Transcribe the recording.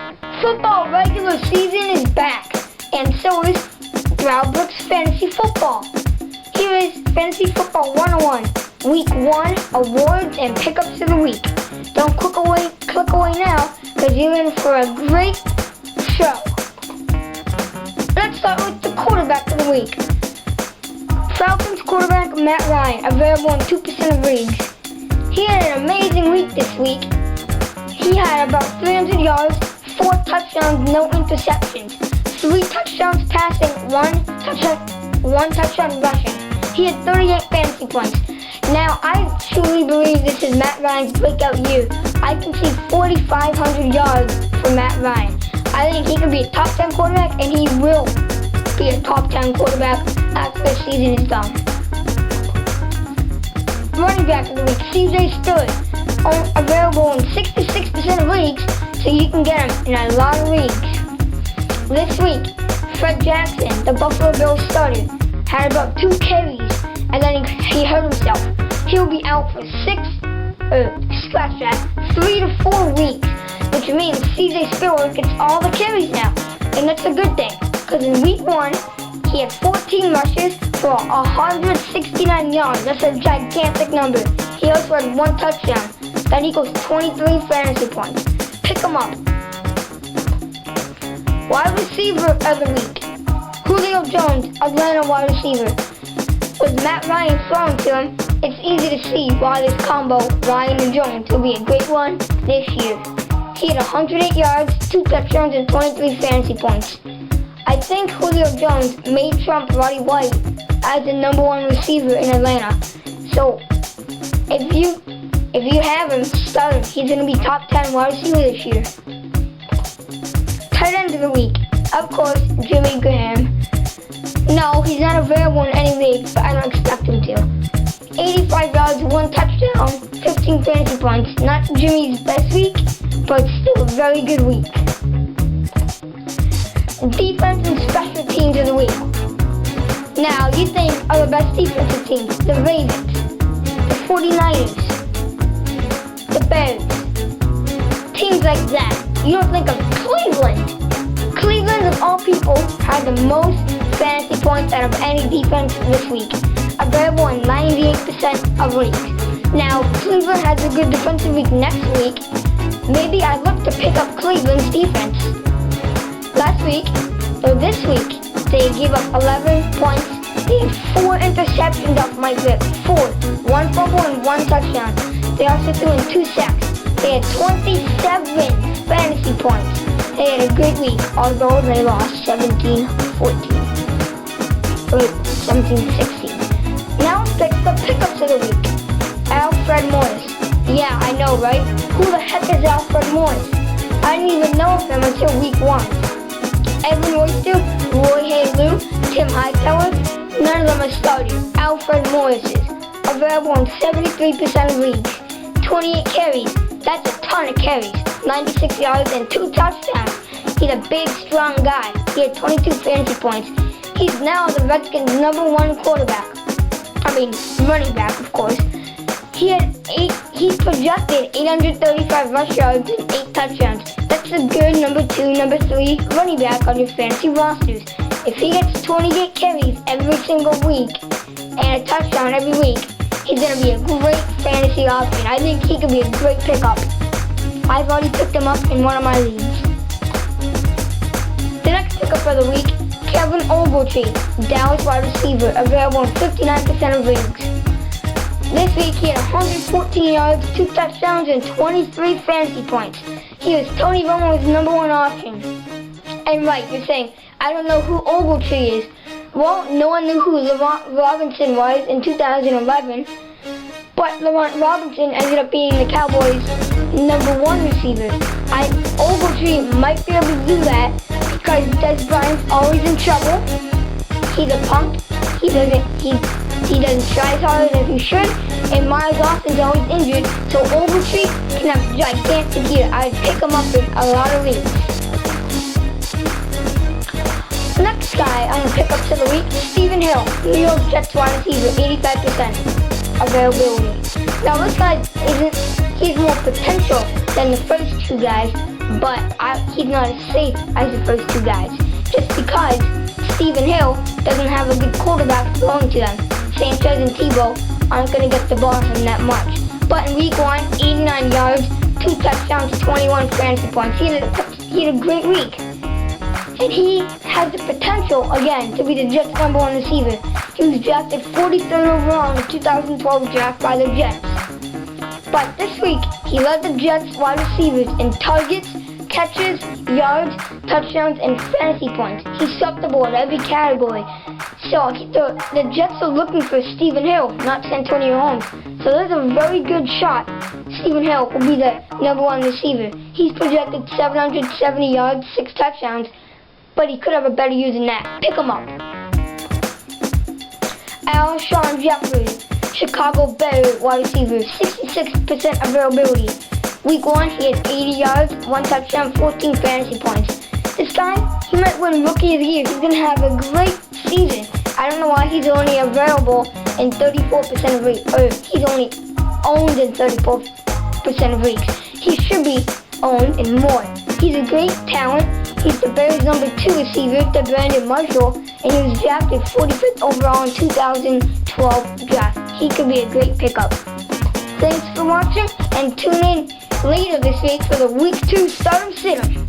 Football regular season is back, and so is Browbrooks Fantasy Football. Here is Fantasy Football 101, Week 1 awards and pickups of the week. Don't click away now, because you're in for a great show. Let's start with the quarterback of the week. Falcons quarterback Matt Ryan, available in 2% of leagues. He had an amazing week this week. He had about 300 yards, 4 touchdowns, no interceptions, 3 touchdowns passing, 1 touchdown rushing. He had 38 fantasy points. Now, I truly believe this is Matt Ryan's breakout year. I can see 4,500 yards for Matt Ryan. I think he could be a top 10 quarterback, and he will be a top 10 quarterback after the season is done. Running back of the week, CJ Stroud, available in 66% of leagues, so you can get him in a lot of leagues. This week, Fred Jackson, the Buffalo Bills starter, had about 2 carries, and then he hurt himself. He'll be out for 3 to 4 weeks, which means CJ Stroud gets all the carries now, and that's a good thing, because in week 1, he had 14 rushes for 169 yards. That's a gigantic number. He also had 1 touchdown. That equals 23 fantasy points. Pick him up. Wide receiver of the week. Julio Jones, Atlanta wide receiver. With Matt Ryan throwing to him, it's easy to see why this combo, Ryan and Jones, will be a great one this year. He had 108 yards, 2 touchdowns, and 23 fantasy points. I think Julio Jones may trump Roddy White as the number 1 receiver in Atlanta. So, if you have him, start him. He's going to be top 10 wide receiver this year. Tight end of the week. Of course, Jimmy Graham. No, he's not available in any league, but I don't expect him to. 85 yards, 1 touchdown, 15 fantasy points. Not Jimmy's best week, but still a very good week. Defense and special teams of the week. Now, you think of the best defensive teams: the Ravens, the 49ers, the Bears, teams like that. You don't think of Cleveland. Cleveland, of all people, had the most fantasy points out of any defense this week, available in 98% of leagues. Now, Cleveland has a good defensive week next week. Maybe I'd look to pick up Cleveland's defense. This week, they gave up 11 points. They had 4 interceptions off Mike Vick. 4. 1 fumble and 1 touchdown. They also threw in 2 sacks. They had 27 fantasy points. They had a good week, although they lost 17-14. Or 17-16. Now let's pick the pickups of the week. Alfred Morris. Yeah, I know, right? Who the heck is Alfred Morris? I didn't even know of him until week 1. Evan Royster, Roy Halu, Tim Hightower, none of them are starting. Alfred Morris is available in 73% of leagues. 28 carries, that's a ton of carries. 96 yards and 2 touchdowns. He's a big, strong guy. He had 22 fantasy points. He's now the Redskins' number 1 running back, of course. He projected 835 rush yards and 8 touchdowns. That's a good number 2, number 3 running back on your fantasy rosters. If he gets 28 carries every single week and a touchdown every week, he's going to be a great fantasy option. I think he could be a great pickup. I've already picked him up in one of my leagues. The next pickup of the week, Kevin Ogletree, Dallas wide receiver, available in 59% of leagues. This week, he had 114 yards, 2 touchdowns, and 23 fantasy points. He was Tony Romo's number 1 option. And right, you're saying, I don't know who Ogletree is. Well, no one knew who Lamont Robinson was in 2011, but Lamont Robinson ended up being the Cowboys' number 1 receiver. Ogletree might be able to do that because Des Bryant's always in trouble. He's a punk. He doesn't try as hard as he should, and Miles Austin's always injured, so Ogletree can have gigantic year. I'd pick him up in a lot of leagues. Next guy on the pickups of the week, Stephen Hill, New York Jets wide receiver, 85% availability. Now this guy he has more potential than the first 2 guys, but he's not as safe as the first two guys. Just because Stephen Hill doesn't have a good quarterback throwing to them. Sanchez and Tebow aren't going to get the ball from him that much. But in week 1, 89 yards, 2 touchdowns, 21 fantasy points. He had a great week. And he has the potential, again, to be the Jets' #1 receiver. He was drafted 43rd overall in the 2012 draft by the Jets. But this week, he led the Jets wide receivers in targets, catches, yards, touchdowns, and fantasy points. He swept the board every category. So the Jets are looking for Stephen Hill, not Santonio Holmes. So there's a very good shot Stephen Hill will be the #1 receiver. He's projected 770 yards, 6 touchdowns, but he could have a better year than that. Pick him up. Alshon Jeffrey, Chicago Bears wide receiver, 66% availability. Week 1, he had 80 yards, 1 touchdown, 14 fantasy points. This guy, he might win Rookie of the Year. He's going to have a great season. I don't know why he's only available in 34% of leagues, or he's only owned in 34% of leagues. He should be owned in more. He's a great talent. He's the Bears' #2 receiver to Brandon Marshall, and he was drafted 45th overall in 2012 draft. He could be a great pickup. Thanks for watching, and tune in later this week for the Week 2 Start 'em Sit 'em.